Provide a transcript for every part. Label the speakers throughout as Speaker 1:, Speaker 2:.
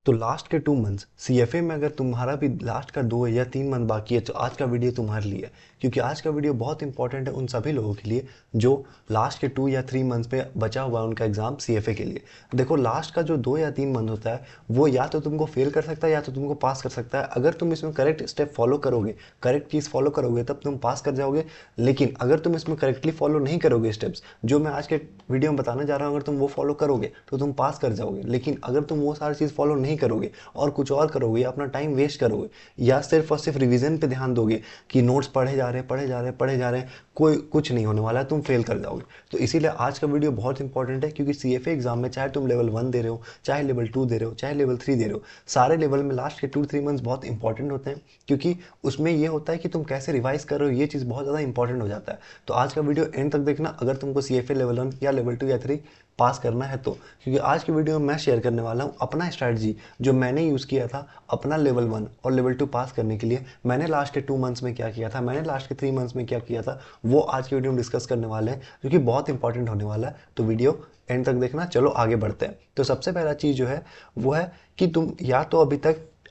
Speaker 1: तो लास्ट के 2 months CFA में अगर तुम्हारा भी लास्ट का 2 या 3 मंथ बाकी है तो आज का वीडियो तुम्हारे लिए है, क्योंकि आज का वीडियो बहुत इंपॉर्टेंट है उन सभी लोगों के लिए जो लास्ट के 2 या 3 मंथ्स में बचा हुआ है उनका एग्जाम सीएफए के लिए। देखो लास्ट का जो 2 या 3 मंथ होता है वो या तो तुमको फेल कर सकता है या तो तुमको पास कर सकता है। अगर तुम इसमें करेक्ट स्टेप फॉलो करोगे, करेक्ट चीज़ फॉलो करोगे तब तुम पास कर जाओगे। लेकिन अगर तुम इसमें करेक्टली फॉलो नहीं करोगे स्टेप्स जो मैं आज के वीडियो में बताने जा रहा हूँ, अगर तुम वो फॉलो करोगे तो तुम पास कर जाओगे। लेकिन अगर तुम वो सारी चीज़ फॉलो नहीं करोगे और कुछ और करोगे या अपना टाइम वेस्ट करोगे या सिर्फ और सिर्फ रिवीजन पे ध्यान दोगे कि नोट्स पढ़े जा रहे हैं पढ़े जा रहे हैं पढ़े जा रहे हैं, कोई कुछ नहीं होने वाला है, तुम फेल कर जाओगे। तो इसीलिए आज का वीडियो बहुत इंपॉर्टेंट है, क्योंकि सीएफए एग्जाम में चाहे तुम लेवल 1 दे रहे हो, चाहे लेवल 2 दे रहे हो, चाहे लेवल 3 दे रहे हो, सारे लेवल में लास्ट के 2-3 मंथ्स बहुत इंपॉर्टेंट होते हैं, क्योंकि उसमें ये होता है कि तुम कैसे रिवाइज कर रहे हो, ये चीज़ बहुत ज़्यादा इंपॉर्टेंट हो जाता है। तो आज का वीडियो एंड तक देखना अगर तुमको सीएफए लेवल 1 या लेवल 2 या 3 पास करना है तो, क्योंकि आज की वीडियो में मैं शेयर करने वाला हूँ अपना स्ट्रैटेजी जो मैंने यूज़ किया था अपना लेवल 1 और लेवल 2 पास करने के लिए। मैंने लास्ट के 2 मंथ्स में क्या किया था, मैंने लास्ट के 3 मंथ्स में क्या किया था, वो आज की वीडियो में डिस्कस करने वाले हैं, जो कि बहुत इंपॉर्टेंट होने वाला है। तो वीडियो एंड तक देखना। चलो आगे बढ़ते हैं। तो सबसे पहला चीज़ जो है वो है कि तुम या तो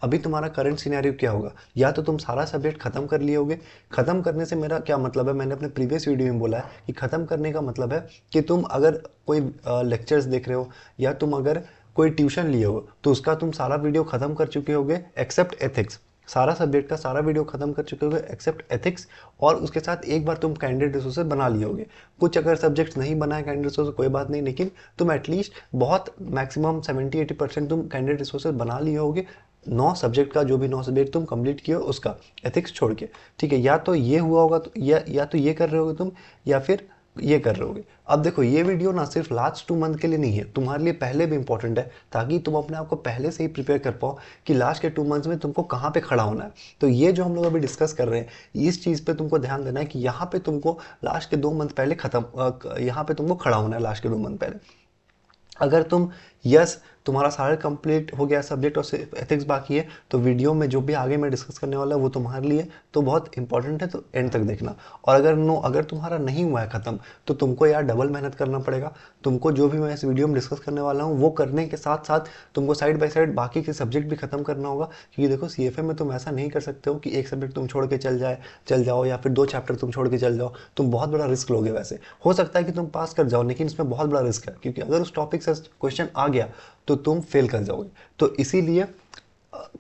Speaker 1: अभी तुम्हारा करंट सिनेरियो क्या होगा, या तो तुम सारा सब्जेक्ट खत्म कर लिए होगे। खत्म करने से मेरा क्या मतलब है, मैंने अपने प्रीवियस वीडियो में बोला है कि खत्म करने का मतलब है कि तुम अगर कोई लेक्चर्स देख रहे हो या तुम अगर कोई ट्यूशन लिए हो तो उसका तुम सारा वीडियो खत्म कर चुके होगे एक्सेप्ट एथिक्स। सारा सब्जेक्ट का सारा वीडियो खत्म कर चुके होगे एक्सेप्ट एथिक्स, और उसके साथ एक बार तुम कैंडिडेट रिसोर्सेज बना लिए होगे। कुछ अगर सब्जेक्ट्स नहीं बनाए कैंडिडेट रिसोर्सेज कोई बात नहीं, लेकिन तुम एटलीस्ट बहुत मैक्सिमम 70-80% तुम कैंडिडेट रिसोर्सेज बना लिए होगे। 9 सब्जेक्ट का जो भी 9 सब्जेक्ट तुम कंप्लीट किए हो उसका एथिक्स छोड़ के, ठीक है। या तो ये हुआ होगा तो या तो ये कर रहे होगे तुम, या फिर ये कर रहे होगे। अब देखो ये वीडियो ना सिर्फ लास्ट 2 मंथ के लिए नहीं है, तुम्हारे लिए पहले भी इंपॉर्टेंट है, ताकि तुम अपने आप को पहले से ही प्रिपेयर कर पाओ कि लास्ट के 2 मंथ्स में तुमको कहाँ पे खड़ा होना है। तो ये जो हम लोग अभी डिस्कस कर रहे हैं इस चीज़ पे तुमको ध्यान देना है कि यहाँ पे तुमको लास्ट के 2 मंथ पहले यहाँ पे तुमको खड़ा होना है लास्ट के 2 मंथ पहले। अगर तुम यस तुम्हारा सारा कंप्लीट हो गया सब्जेक्ट और सिर्फ एथिक्स बाकी है तो वीडियो में जो भी आगे मैं डिस्कस करने वाला है वो तुम्हारे लिए तो बहुत इंपॉर्टेंट है, तो एंड तक देखना। और अगर तुम्हारा नहीं हुआ है खत्म तो तुमको यार डबल मेहनत करना पड़ेगा। तुमको जो भी मैं इस वीडियो में डिस्कस करने वाला हूँ वो करने के साथ साथ तुमको साइड बाय साइड बाकी के सब्जेक्ट भी खत्म करना होगा, क्योंकि देखो सीएफए में तुम ऐसा नहीं कर सकते हो कि एक सब्जेक्ट तुम छोड़ के चल जाओ या फिर 2 चैप्टर तुम छोड़ के चल जाओ। तुम बहुत बड़ा रिस्क लोगे। वैसे हो सकता है कि तुम पास कर जाओ, लेकिन इसमें बहुत बड़ा रिस्क है, क्योंकि अगर उस टॉपिक से क्वेश्चन आ गया तो तुम फेल कर जाओगे। तो इसीलिए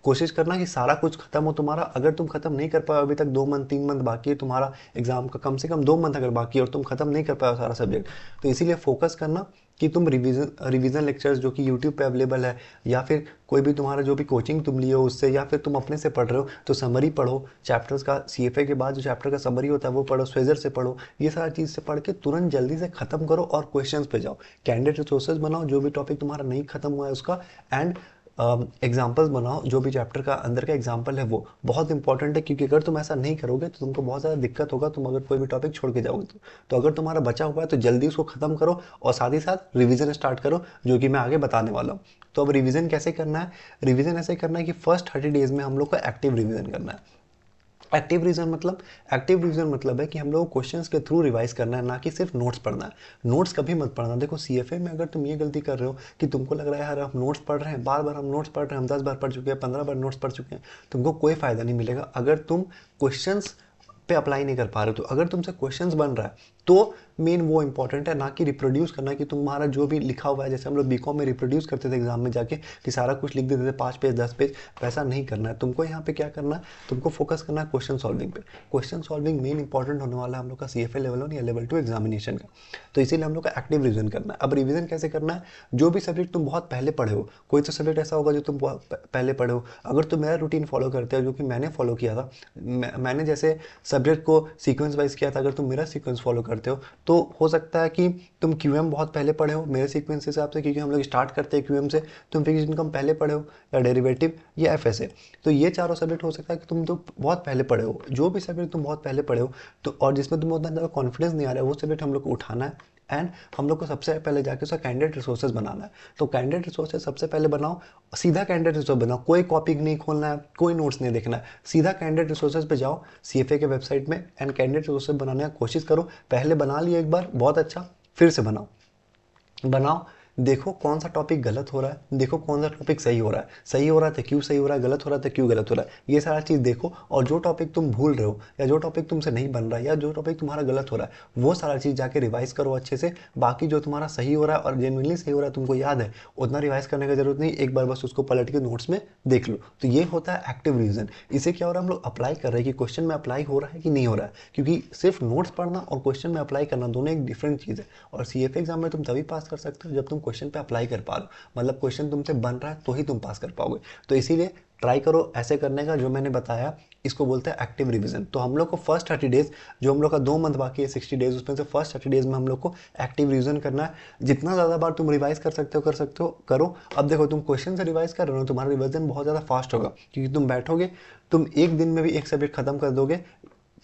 Speaker 1: कोशिश करना कि सारा कुछ खत्म हो तुम्हारा। अगर तुम खत्म नहीं कर पाए अभी तक 2 मंथ 3 मंथ बाकी है तुम्हारा एग्जाम का, कम से कम 2 मंथ अगर बाकी है और तुम खत्म नहीं कर पाए सारा सब्जेक्ट, तो इसीलिए फोकस करना कि तुम रिवीजन लेक्चर्स जो कि यूट्यूब पे अवेलेबल है, या फिर कोई भी तुम्हारा जो भी कोचिंग तुम लिए हो उससे, या फिर तुम अपने से पढ़ रहे हो तो समरी पढ़ो चैप्टर्स का। सीएफए के बाद जो चैप्टर का समरी होता है वो पढ़ो, स्वेजर से पढ़ो, ये सारी चीज़ से पढ़ के तुरंत जल्दी से खत्म करो और क्वेश्चंस पे जाओ। कैंडिडेट रिसोर्सेज बनाओ जो भी टॉपिक तुम्हारा नहीं खत्म हुआ है उसका, एंड एग्जाम्पल्स बनाओ जो भी चैप्टर का अंदर का एग्जाम्पल है वो बहुत इंपॉर्टेंट है, क्योंकि अगर तुम ऐसा नहीं करोगे तो तुमको बहुत ज़्यादा दिक्कत होगा। तुम अगर कोई भी टॉपिक छोड़ के जाओगे तो अगर तुम्हारा बचा हुआ है तो जल्दी उसको खत्म करो और साथ ही साथ रिवीजन स्टार्ट करो, जो कि मैं आगे बताने वाला हूँ। तो अब रिवीजन कैसे करना है, रिवीजन ऐसे करना है कि फर्स्ट 30 डेज में हम लोग को एक्टिव रिवीजन करना है। एक्टिव रिवीजन मतलब है कि हम लोग क्वेश्चंस के थ्रू रिवाइज करना है, ना कि सिर्फ नोट्स पढ़ना है। नोट्स कभी मत पढ़ना। देखो सीएफए में अगर तुम ये गलती कर रहे हो कि तुमको लग रहा है यार हम नोट्स पढ़ रहे हैं, बार बार हम नोट्स पढ़ रहे हैं, हम 10 बार पढ़ चुके हैं, 15 बार नोट्स पढ़ चुके हैं, तुमको कोई फायदा नहीं मिलेगा अगर तुम क्वेश्चंस पे अप्लाई नहीं कर पा रहे हो। तो अगर तुमसे क्वेश्चंस बन रहा है तो मेन वो इंपॉर्टेंट है, ना कि रिप्रोड्यूस करना कि तुम्हारा जो भी लिखा हुआ है, जैसे हम लोग बीकॉम में रिप्रोड्यूस करते थे एग्जाम में जाके कि सारा कुछ लिख देते थे 5 पेज 10 पेज, वैसा नहीं करना है तुमको। यहाँ पे क्या करना है, तुमको फोकस करना है क्वेश्चन सॉल्विंग पे। क्वेश्चन सॉल्विंग मेन इंपॉर्टेंट होने वाला है हम लोग का सीएफए लेवल 1 या लेवल 2 एग्जामिनेशन का। तो इसीलिए हम लोग का एक्टिव रिवीजन करना है। अब रिवीजन कैसे करना है, जो भी सब्जेक्ट तुम बहुत पहले पढ़े हो, कोई तो सब्जेक्ट ऐसा होगा जो तुम बहुत पहले पढ़े हो, अगर तुम मेरा रूटीन फॉलो करते हो जो कि मैंने फॉलो किया था, मैंने जैसे सब्जेक्ट को सीक्वेंस वाइज किया था, अगर तुम मेरा सीक्वेंस फॉलो करते हो तो हो सकता है कि तुम क्यूएम बहुत पहले पढ़े हो मेरे सीक्वेंस के हिसाब से, क्योंकि हम लोग स्टार्ट करते हैं क्यूएम से। तुम फिक्स्ड इनकम पहले पढ़े हो, या डेरिवेटिव या एफएसए, तो ये चारों सब्जेक्ट हो सकता है कि तुम तो बहुत पहले पढ़े हो। जो भी सब्जेक्ट तुम बहुत पहले पढ़े हो तो और जिसमें तुम्हें उतना ज़्यादा कॉन्फिडेंस नहीं आ रहा है, वो सब्जेक्ट हम लोग को उठाना है एंड हम लोग को सबसे पहले जाके उसका कैंडिडेट रिसोर्सेज बनाना है। तो कैंडिडेट रिसोर्सेज सबसे पहले बनाओ, सीधा कैंडिडेट रिसोर्स बनाओ, कोई कॉपी नहीं खोलना है, कोई नोट्स नहीं देखना है, सीधा कैंडिडेट रिसोर्सेज पे जाओ सीएफए के वेबसाइट में एंड कैंडिडेट रिसोर्सेज बनाने की कोशिश करो। पहले बना लिया एक बार बहुत अच्छा, फिर से बनाओ। देखो कौन सा टॉपिक गलत हो रहा है, देखो कौन सा टॉपिक सही हो रहा है, सही हो रहा है तो क्यों सही हो रहा है, गलत हो रहा है तो क्यों गलत हो रहा है, ये सारा चीज़ देखो। और जो टॉपिक तुम भूल रहे हो या जो टॉपिक तुमसे नहीं बन रहा है या जो टॉपिक तुम्हारा गलत हो रहा है वो सारा चीज़ जाके रिवाइज करो अच्छे से। बाकी जो तुम्हारा सही हो रहा है और जेनुइनली सही हो रहा है तुमको याद है, उतना रिवाइज करने की जरूरत नहीं, एक बार बस उसको पलट के नोट्स में देख लो। तो ये होता है एक्टिव रिवीजन। इसे क्या हो रहा है, हम लोग अप्लाई कर रहे हैं कि क्वेश्चन में अप्लाई हो रहा है कि नहीं हो रहा है, क्योंकि सिर्फ नोट्स पढ़ना और क्वेश्चन में अप्लाई करना दोनों एक डिफरेंट चीज़ है। और सीएफए एग्जाम में तुम तभी पास कर सकते हो जब तुम क्वेश्चन पे अप्लाई कर पा रहे हो, मतलब क्वेश्चन तुमसे बन रहा है तो ही तुम पास कर पाओगे। तो इसीलिए ट्राई करो ऐसे करने का जो मैंने बताया, इसको बोलते हैं एक्टिव रिवीजन। तो हम लोग को फर्स्ट 30 डेज, जो हम लोग का 2 मंथ बाकी है 60 डेज, उसमें से फर्स्ट 30 डेज में हम लोग को एक्टिव रिवीजन करना है। जितना ज़्यादा बार तुम रिवाइज कर सकते हो करो। अब देखो तुम क्वेश्चन से रिवाइज कर रहे हो, तुम्हारा रिवीजन बहुत ज़्यादा फास्ट होगा, क्योंकि तुम बैठोगे, तुम एक दिन में भी एक सब्जेक्ट खत्म कर दोगे।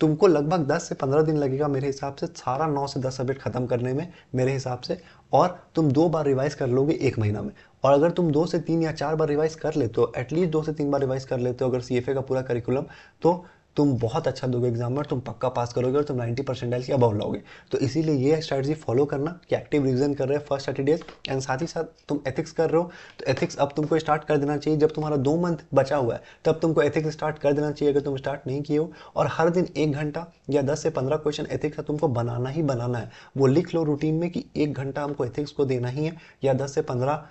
Speaker 1: तुमको लगभग 10 से 15 दिन लगेगा मेरे हिसाब से सारा 9 से 10 सब्जेक्ट खत्म करने में मेरे हिसाब से। और तुम 2 बार रिवाइज कर लोगे एक महीना में। और अगर तुम 2 से 3 या 4 बार रिवाइज कर लेते हो, एटलीस्ट 2 से 3 बार रिवाइज कर लेते हो अगर सीएफए का पूरा करिकुलम, तो तुम बहुत अच्छा दोगे एग्जाम में, तुम पक्का पास करोगे और तुम 90 परसेंटाइल के अबव लाओगे। तो इसीलिए ये स्ट्रैटेजी फॉलो करना कि एक्टिव रिवीजन कर रहे हैं फर्स्ट 30 डेज, एंड साथ ही साथ तुम एथिक्स कर रहे हो तो एथिक्स अब तुमको स्टार्ट कर देना चाहिए। जब तुम्हारा 2 मंथ बचा हुआ है तब तुमको एथिक्स स्टार्ट कर देना चाहिए अगर तुम स्टार्ट नहीं किए हो। और हर दिन 1 घंटा या 10 से 15 क्वेश्चन एथिक्स का तुमको बनाना ही बनाना है। वो लिख लो रूटीन में कि 1 घंटा हमको एथिक्स को देना ही है, या 10 से 15,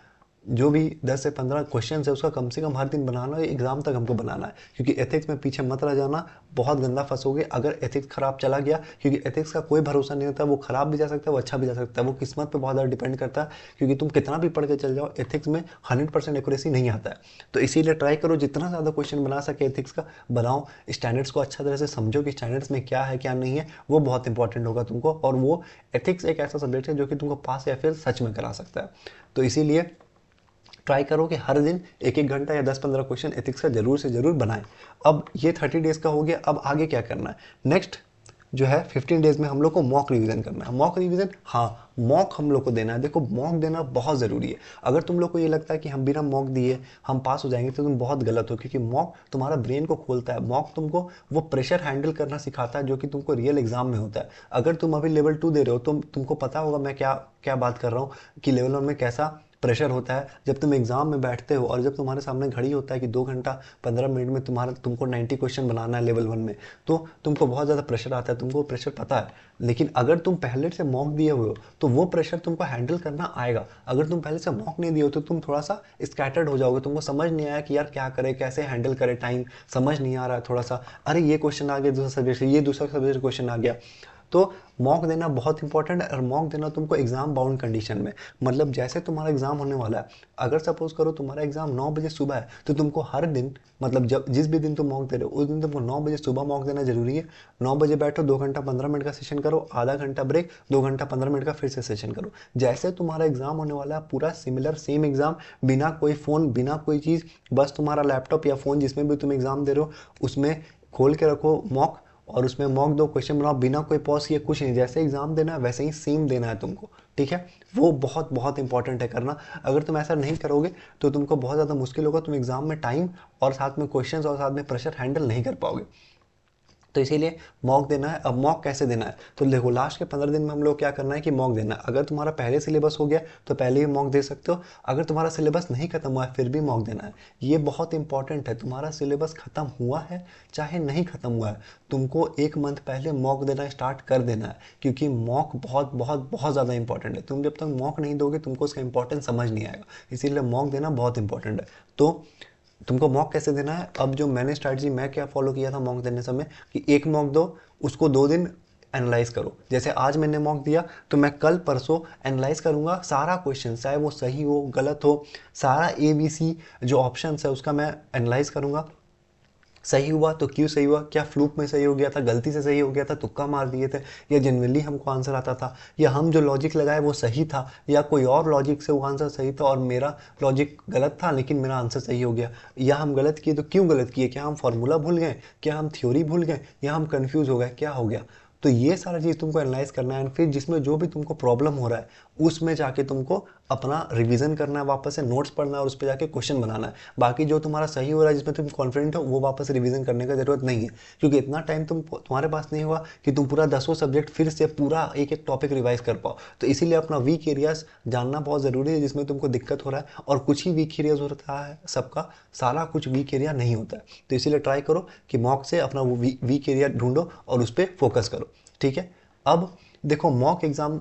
Speaker 1: जो भी 10 से 15 क्वेश्चन है उसका कम से कम हर दिन बनाना है, एग्जाम तक हमको बनाना है। क्योंकि एथिक्स में पीछे मत रह जाना, बहुत गंदा फंसोगे अगर एथिक्स खराब चला गया। क्योंकि एथिक्स का कोई भरोसा नहीं होता, वो खराब भी जा सकता है, वो अच्छा भी जा सकता है, वो किस्मत पे बहुत ज़्यादा डिपेंड करता है। क्योंकि तुम कितना भी पढ़ के चल जाओ, एथिक्स में 100% एक्यूरेसी नहीं आता है। तो इसीलिए ट्राई करो जितना ज़्यादा क्वेश्चन बना सके एथिक्स का बनाओ। स्टैंडर्ड्स को अच्छा तरह से समझो कि स्टैंडर्ड्स में क्या है क्या नहीं है, वो बहुत इंपॉर्टेंट होगा तुमको। और वो एथिक्स एक ऐसा सब्जेक्ट है जो कि तुमको पास या फिर सच में करा सकता है। तो इसीलिए ट्राई करो कि हर दिन 1-1 घंटा या 10-15 क्वेश्चन एथिक्स का जरूर से जरूर बनाएं। अब ये 30 डेज का हो गया, अब आगे क्या करना है नेक्स्ट जो है 15 डेज में हम लोग को मॉक रिवीजन करना है। मॉक रिवीजन, हाँ मॉक हम लोग को देना है। देखो मॉक देना बहुत ज़रूरी है। अगर तुम लोग को ये लगता है कि हम बिना मॉक दिए हम पास हो जाएंगे तो तुम बहुत गलत हो, क्योंकि मॉक तुम्हारा ब्रेन को खोलता है। मॉक तुमको वो प्रेशर हैंडल करना सिखाता है जो कि तुमको रियल एग्जाम में होता है। अगर तुम अभी लेवल 2 दे रहे हो तो तुमको पता होगा मैं क्या क्या बात कर रहा हूँ कि लेवल 1 में कैसा प्रेशर होता है जब तुम एग्जाम में बैठते हो और जब तुम्हारे सामने घड़ी होता है कि 2 घंटा 15 मिनट में तुमको 90 क्वेश्चन बनाना है लेवल 1 में, तो तुमको बहुत ज़्यादा प्रेशर आता है, तुमको प्रेशर पता है। लेकिन अगर तुम पहले से मॉक दिए हुए हो तो वो प्रेशर तुमको हैंडल करना आएगा। अगर तुम पहले से मॉक नहीं दिए हो तो तुम थोड़ा सा स्कैटर्ड हो जाओगे, तुमको समझ नहीं आया कि यार क्या करे, कैसे हैंडल करे, टाइम समझ नहीं आ रहा है थोड़ा सा, अरे ये क्वेश्चन आ गया दूसरा सब्जेक्ट से, ये दूसरा सब्जेक्ट क्वेश्चन आ गया। तो मॉक देना बहुत इंपॉर्टेंट है। और मॉक देना तुमको एग्जाम बाउंड कंडीशन में, मतलब जैसे तुम्हारा एग्जाम होने वाला है, अगर सपोज करो तुम्हारा एग्जाम 9 बजे सुबह है तो तुमको हर दिन, मतलब जब जिस भी दिन तुम मॉक दे रहे हो उस दिन तुमको 9 बजे सुबह मॉक देना जरूरी है। 9 बजे बैठो, 2 घंटा 15 मिनट का सेशन करो, आधा घंटा ब्रेक, 2 घंटा 15 मिनट का फिर से सेशन करो। जैसे तुम्हारा एग्जाम होने वाला है पूरा सिमिलर सेम एग्जाम, बिना कोई फ़ोन बिना कोई चीज़, बस तुम्हारा लैपटॉप या फ़ोन जिसमें भी तुम एग्जाम दे रहे हो उसमें खोल के रखो मॉक, और उसमें मॉक दो, क्वेश्चन बनाओ, बिना कोई पॉज किए, कुछ नहीं, जैसे एग्जाम देना है वैसे ही सेम देना है तुमको। ठीक है, वो बहुत बहुत इंपॉर्टेंट है करना। अगर तुम ऐसा नहीं करोगे तो तुमको बहुत ज़्यादा मुश्किल होगा, तुम एग्जाम में टाइम और साथ में क्वेश्चंस और साथ में प्रेशर हैंडल नहीं कर पाओगे। तो इसीलिए मॉक देना है। अब मॉक कैसे देना है, तो देखो लास्ट के 15 दिन में हम लोग क्या करना है कि मॉक देना है। अगर तुम्हारा पहले सिलेबस हो गया तो पहले ही मॉक दे सकते हो, अगर तुम्हारा सिलेबस नहीं खत्म हुआ है फिर भी मॉक देना है। ये बहुत इंपॉर्टेंट है, तुम्हारा सिलेबस खत्म हुआ है चाहे नहीं खत्म हुआ है, तुमको 1 मंथ पहले मॉक देना स्टार्ट कर देना है। क्योंकि मॉक बहुत बहुत बहुत ज़्यादा इंपॉर्टेंट है। तुम जब तक मॉक नहीं दोगे तुमको उसका इंपॉर्टेंस समझ नहीं आएगा, इसीलिए मॉक देना बहुत इंपॉर्टेंट है। तो तुमको मॉक कैसे देना है, अब जो मैंने स्ट्रैटेजी मैं क्या फॉलो किया था मॉक देने समय, कि एक मॉक दो, उसको 2 दिन एनालाइज करो। जैसे आज मैंने मॉक दिया तो मैं कल परसों एनालाइज करूंगा सारा क्वेश्चन, चाहे वो सही हो गलत हो, सारा ABC जो ऑप्शन है उसका मैं एनालाइज करूंगा। सही हुआ तो क्यों सही हुआ, क्या फ्लूक में सही हो गया था, गलती से सही हो गया था, तुक्का मार दिए थे, या जनरली हमको आंसर आता था, या हम जो लॉजिक लगाए वो सही था, या कोई और लॉजिक से वो आंसर सही था और मेरा लॉजिक गलत था लेकिन मेरा आंसर सही हो गया, या हम गलत किए तो क्यों गलत किए, क्या हम फॉर्मूला भूल गए, क्या हम थ्योरी भूल गए, या हम कन्फ्यूज हो गए, क्या हो गया। तो ये सारा चीज़ तुमको एनालाइज करना है, फिर जिसमें जो भी तुमको प्रॉब्लम हो रहा है उसमें जाके तुमको अपना रिवीजन करना है, वापस से नोट्स पढ़ना है और उस पर जाके क्वेश्चन बनाना है। बाकी जो तुम्हारा सही हो रहा है, जिसमें तुम कॉन्फिडेंट हो, वो वापस रिवीजन करने का जरूरत नहीं है, क्योंकि इतना टाइम तुम्हारे पास नहीं होगा कि तुम पूरा 10 सब्जेक्ट फिर से पूरा एक एक टॉपिक रिवाइज कर पाओ। तो इसीलिए अपना वीक एरियाज जानना बहुत ज़रूरी है, जिसमें तुमको दिक्कत हो रहा है, और कुछ ही वीक एरियाज होता है, सबका सारा कुछ वीक एरिया नहीं होता है। तो इसीलिए ट्राई करो कि मॉक से अपना वो वीक एरिया ढूंढो और उस पर फोकस करो, ठीक है। अब देखो, मॉक एग्ज़ाम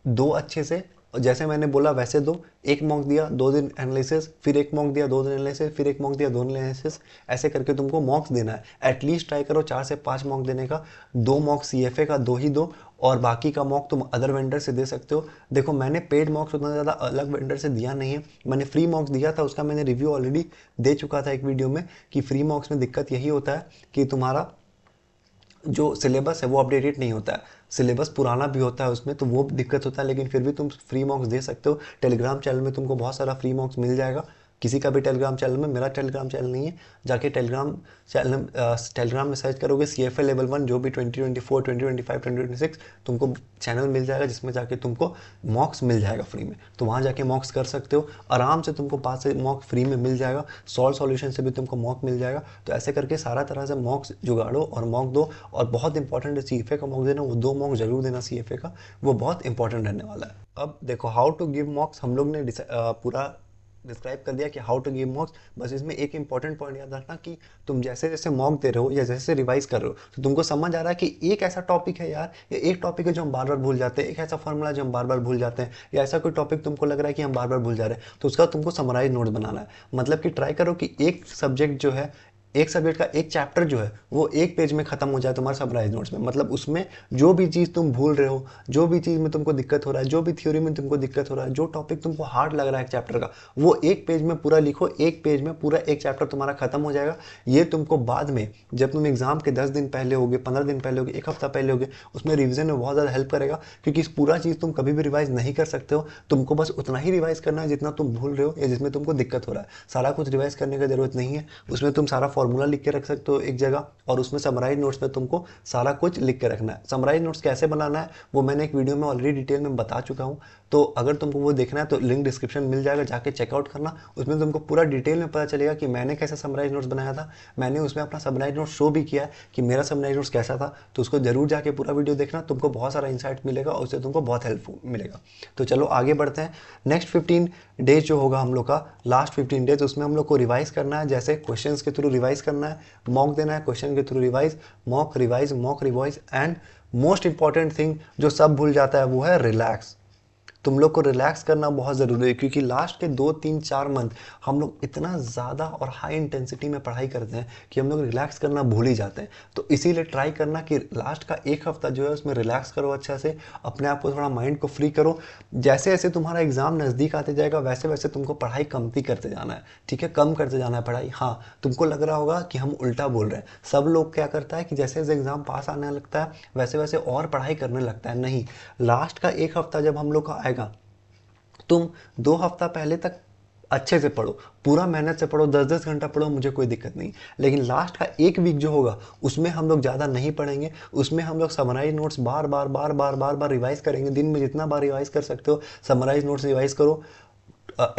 Speaker 1: दो अच्छे से, जैसे मैंने बोला वैसे दो। एक मॉक दिया, 2 दिन एनालिसिस, फिर एक मॉक दिया, 2 दिन एनालिसिस, फिर एक मॉक दिया, 2 दिन एनालिसिस, ऐसे करके तुमको मॉक्स देना है। एटलीस्ट ट्राई करो 4 से 5 मॉक देने का। 2 मॉक CFA का 2 ही दो, और बाकी का मॉक तुम अदर वेंडर से दे सकते हो। देखो, मैंने पेड मॉक्स उतना ज़्यादा अलग वेंडर से दिया नहीं है, मैंने फ्री मॉक्स दिया था, उसका मैंने रिव्यू ऑलरेडी दे चुका था एक वीडियो में, कि फ्री मॉक्स में दिक्कत यही होता है कि तुम्हारा जो सिलेबस है वो अपडेटेड नहीं होता है, सिलेबस पुराना भी होता है उसमें, तो वो दिक्कत होता है। लेकिन फिर भी तुम फ्री मॉक्स दे सकते हो। टेलीग्राम चैनल में तुमको बहुत सारा फ्री मॉक्स मिल जाएगा, किसी का भी टेलीग्राम चैनल में। मेरा टेलीग्राम चैनल नहीं है, जाके टेलीग्राम में सर्च करोगे CFA लेवल 1, जो भी 2024, 2025, 2026 तुमको चैनल मिल जाएगा, जिसमें जाके तुमको मॉक्स मिल जाएगा फ्री में। तो वहाँ जाके मॉक्स कर सकते हो आराम से, तुमको 5 से मॉक फ्री में मिल जाएगा। सॉल्व सॉल्यूशन से भी तुमको मॉक मिल जाएगा। तो ऐसे करके सारा तरह से मॉक्स जुगाड़ो और मॉक दो। और बहुत इंपॉर्टेंट है CFA का मॉक देना, वो 2 मॉक जरूर देना CFA का, वो बहुत इंपॉर्टेंट रहने वाला है। अब देखो, हाउ टू गिव मॉक्स हम लोग ने पूरा डिस्क्राइब कर दिया कि हाउ टू गिव मॉक्स। बस इसमें एक इंपॉर्टेंट पॉइंट याद रखना कि तुम जैसे जैसे मॉक दे रहे हो या जैसे रिवाइज कर रहे हो, तो तुमको समझ आ रहा है कि एक ऐसा टॉपिक है यार, या एक टॉपिक है जो हम बार बार भूल जाते हैं, एक ऐसा फॉर्मूला जो हम बार बार भूल जाते हैं, या ऐसा कोई टॉपिक तुमको लग रहा है कि हम बार बार भूल जा रहे हैं, तो उसका तुमको समराइज नोट्स बनाना है। मतलब कि ट्राई करो कि एक सब्जेक्ट जो है, एक सब्जेक्ट का एक चैप्टर जो है वो एक पेज में खत्म हो जाए तुम्हारे समराइज नोट्स में। मतलब उसमें जो भी चीज़ तुम भूल रहे हो, जो भी चीज़ में तुमको दिक्कत हो रहा है, जो भी थ्योरी में तुमको दिक्कत हो रहा है, जो टॉपिक तुमको हार्ड लग रहा है एक चैप्टर का, वो एक पेज में पूरा लिखो। एक पेज में पूरा एक चैप्टर तुम्हारा खत्म हो जाएगा। ये तुमको बाद में जब तुम एग्जाम के 10 दिन पहले होगे, 15 दिन पहले होगे, एक हफ्ता पहले होगे, उसमें रिविजन में बहुत ज़्यादा हेल्प करेगा। क्योंकि इस पूरा चीज़ तुम कभी भी रिवाइज नहीं कर सकते हो, तुमको बस उतना ही रिवाइज करना है जितना तुम भूल रहे हो या जिसमें तुमको दिक्कत हो रहा है। सारा कुछ रिवाइज करने की जरूरत नहीं है। उसमें तुम सारा फॉर्मूला लिख के रख सकते हो एक जगह, और उसमें समराइज नोट्स में तुमको सारा कुछ लिख के रखना है। समराइज नोट्स कैसे बनाना है वो मैंने एक वीडियो में ऑलरेडी डिटेल में बता चुका हूँ, तो अगर तुमको वो देखना है तो लिंक डिस्क्रिप्शन मिल जाएगा, जाके चेकआउट करना। उसमें तुमको पूरा डिटेल में पता चलेगा कि मैंने कैसे समराइज नोट्स बनाया था। मैंने उसमें अपना समराइज नोट्स शो भी किया है कि मेरा समराइज नोट्स कैसा था, तो उसको जरूर जाके पूरा वीडियो देखना, तुमको बहुत सारा इंसाइट मिलेगा और उससे तुमको बहुत हेल्प मिलेगा। तो चलो आगे बढ़ते हैं। नेक्स्ट 15 डेज जो होगा हम लोग का, लास्ट 15 डेज, उसमें हम लोग को रिवाइज करना है। जैसे क्वेश्चंस के थ्रू रिवाइज करना है, मॉक देना है, क्वेश्चन के through revise, mock revise, and most important thing जो सब भूल जाता है वो है रिलैक्स। तुम लोग को रिलैक्स करना बहुत ज़रूरी है, क्योंकि लास्ट के 2-3-4 मंथ हम लोग इतना ज़्यादा और हाई इंटेंसिटी में पढ़ाई करते हैं कि हम लोग रिलैक्स करना भूल ही जाते हैं। तो इसीलिए ट्राई करना कि लास्ट का एक हफ्ता जो है उसमें रिलैक्स करो, अच्छा से अपने आप को थोड़ा माइंड को फ्री करो। जैसे जैसे तुम्हारा एग्जाम नज़दीक आते जाएगा वैसे वैसे तुमको पढ़ाई कमती करते जाना है, ठीक है, कम करते जाना है पढ़ाई। हाँ, तुमको लग रहा होगा कि हम उल्टा बोल रहे हैं। सब लोग क्या करता है कि जैसे जैसे एग्जाम पास आने लगता है वैसे वैसे और पढ़ाई करने लगता है। नहीं, लास्ट का एक हफ्ता जब हम लोग का आएगा, तुम 2 हफ्ता पहले तक अच्छे से पढ़ो, पूरा मेहनत से पढ़ो, 10-10 घंटा पढ़ो, मुझे कोई दिक्कत नहीं। लेकिन लास्ट का एक वीक जो होगा उसमें हम लोग ज़्यादा नहीं पढ़ेंगे, उसमें हम लोग समराइज नोट्स बार बार रिवाइज करेंगे। दिन में जितना बार रिवाइज कर सकते हो समराइज नोट्स रिवाइज करो।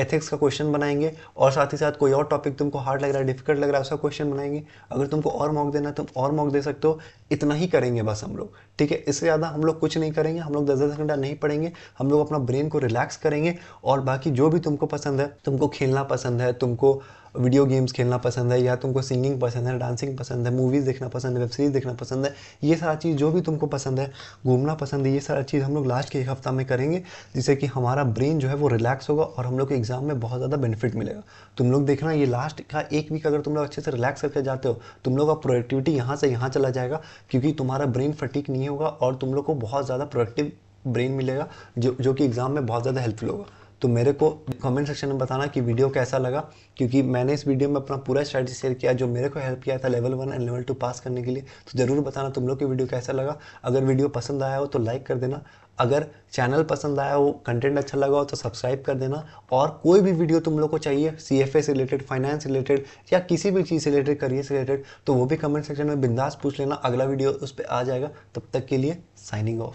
Speaker 1: एथिक्स का क्वेश्चन बनाएंगे, और साथ ही साथ कोई और टॉपिक तुमको हार्ड लग रहा है, डिफिकल्ट लग रहा है, उसका क्वेश्चन बनाएंगे। अगर तुमको और मॉक देना है तुम और मॉक दे सकते हो। इतना ही करेंगे बस हम लोग, ठीक है। इससे ज़्यादा हम लोग कुछ नहीं करेंगे। हम लोग 10-10 घंटा नहीं पढ़ेंगे, हम लोग अपना ब्रेन को रिलैक्स करेंगे। और बाकी जो भी तुमको पसंद है, तुमको खेलना पसंद है, तुमको वीडियो गेम्स खेलना पसंद है, या तुमको सिंगिंग पसंद है, डांसिंग पसंद है, मूवीज़ देखना पसंद है, वेब सीरीज़ देखना पसंद है, ये सारा चीज़ जो भी तुमको पसंद है, घूमना पसंद है, ये सारा चीज़ हम लोग लास्ट के एक हफ्ता में करेंगे, जिससे कि हमारा ब्रेन जो है वो रिलैक्स होगा और हम लोग के एग्जाम में बहुत ज़्यादा बेनिफिट मिलेगा। तुम लोग देखना, ये लास्ट का एक वीक अगर तुम लोग अच्छे से रिलैक्स करके जाते हो, तुम लोग का प्रोडक्टिविटी यहाँ से यहाँ चला जाएगा, क्योंकि तुम्हारा ब्रेन फटीक नहीं होगा और तुम लोग को बहुत ज़्यादा प्रोडक्टिव ब्रेन मिलेगा, जो कि एग्जाम में बहुत ज़्यादा हेल्पफुल होगा। तो मेरे को कमेंट सेक्शन में बताना कि वीडियो कैसा लगा, क्योंकि मैंने इस वीडियो में अपना पूरा स्ट्रैटेजी शेयर किया जो मेरे को हेल्प किया था लेवल 1 एंड लेवल 2 पास करने के लिए। तो ज़रूर बताना तुम लोग की वीडियो कैसा लगा। अगर वीडियो पसंद आया हो तो लाइक कर देना, अगर चैनल पसंद आया हो, कंटेंट अच्छा लगा हो तो सब्सक्राइब कर देना। और कोई भी वीडियो तुम लोग को चाहिए CFA से रिलेटेड, फाइनेंस रिलेटेड, या किसी भी चीज़ से रिलेटेड, करियर से रिलेटेड, तो वो भी कमेंट सेक्शन में बिंदास पूछ लेना, अगला वीडियो उस पर आ जाएगा। तब तक के लिए साइनिंग ऑफ।